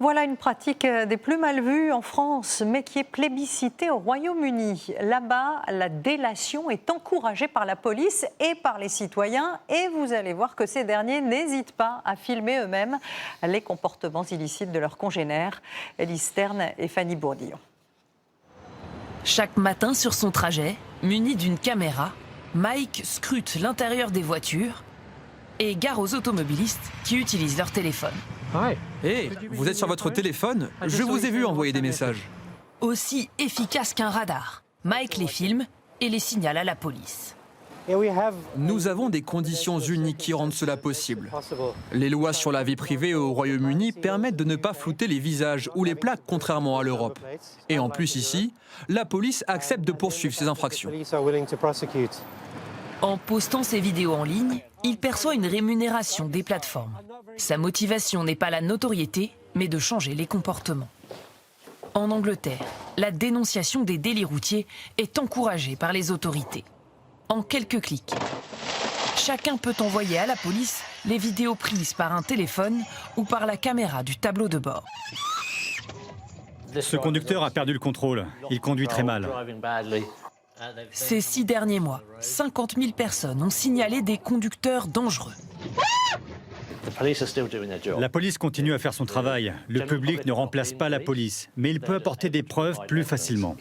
Voilà une pratique des plus mal vues en France, mais qui est plébiscitée au Royaume-Uni. Là-bas, la délation est encouragée par la police et par les citoyens. Et vous allez voir que ces derniers n'hésitent pas à filmer eux-mêmes les comportements illicites de leurs congénères. Élise Stern et Fanny Bourdillon. Chaque matin sur son trajet, muni d'une caméra, Mike scrute l'intérieur des voitures et gare aux automobilistes qui utilisent leur téléphone. Hé, vous êtes sur votre téléphone? Je vous ai vu envoyer des messages. Aussi efficace qu'un radar, Mike les filme et les signale à la police. Nous avons des conditions uniques qui rendent cela possible. Les lois sur la vie privée au Royaume-Uni permettent de ne pas flouter les visages ou les plaques, contrairement à l'Europe. Et en plus ici, la police accepte de poursuivre ces infractions. En postant ses vidéos en ligne, il perçoit une rémunération des plateformes. Sa motivation n'est pas la notoriété, mais de changer les comportements. En Angleterre, la dénonciation des délits routiers est encouragée par les autorités. En quelques clics, chacun peut envoyer à la police les vidéos prises par un téléphone ou par la caméra du tableau de bord. Ce conducteur a perdu le contrôle. Il conduit très mal. Ces 6 derniers mois, 50 000 personnes ont signalé des conducteurs dangereux. La police continue à faire son travail. Le public ne remplace pas la police, mais il peut apporter des preuves plus facilement.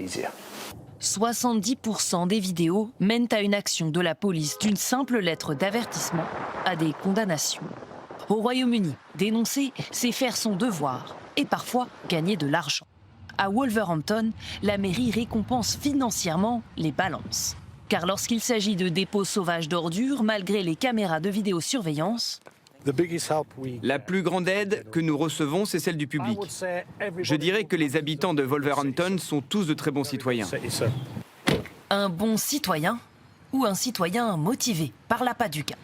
70% des vidéos mènent à une action de la police d'une simple lettre d'avertissement à des condamnations. Au Royaume-Uni, dénoncer, c'est faire son devoir et parfois gagner de l'argent. À Wolverhampton, la mairie récompense financièrement les balances. Car lorsqu'il s'agit de dépôts sauvages d'ordures, malgré les caméras de vidéosurveillance, la plus grande aide que nous recevons, c'est celle du public. Je dirais que les habitants de Wolverhampton sont tous de très bons citoyens. Un bon citoyen ou un citoyen motivé par l'appât du gain.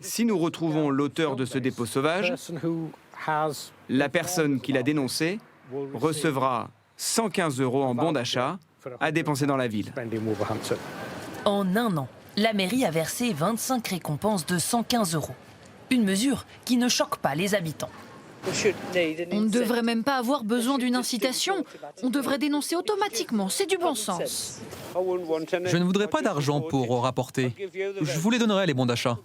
Si nous retrouvons l'auteur de ce dépôt sauvage, la personne qui l'a dénoncé recevra 115 € en bon d'achat à dépenser dans la ville. En un an, la mairie a versé 25 récompenses de 115 €. Une mesure qui ne choque pas les habitants. On ne devrait même pas avoir besoin d'une incitation. On devrait dénoncer automatiquement, c'est du bon sens. Je ne voudrais pas d'argent pour rapporter. Je vous les donnerai, les bons d'achat.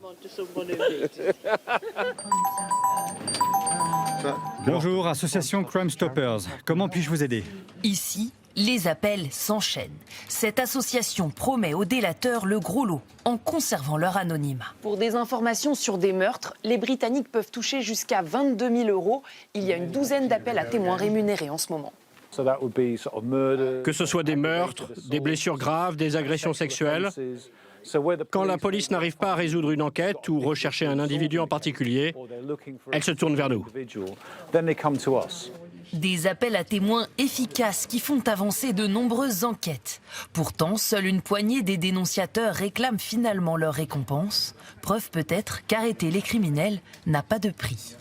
Bonjour, association Crime Stoppers. Comment puis-je vous aider? Ici, les appels s'enchaînent. Cette association promet aux délateurs le gros lot en conservant leur anonymat. Pour des informations sur des meurtres, les Britanniques peuvent toucher jusqu'à 22 000 €. Il y a une douzaine d'appels à témoins rémunérés en ce moment. Que ce soit des meurtres, des blessures graves, des agressions sexuelles. Quand la police n'arrive pas à résoudre une enquête ou rechercher un individu en particulier, elle se tourne vers nous. Des appels à témoins efficaces qui font avancer de nombreuses enquêtes. Pourtant, seule une poignée des dénonciateurs réclament finalement leur récompense. Preuve peut-être qu'arrêter les criminels n'a pas de prix.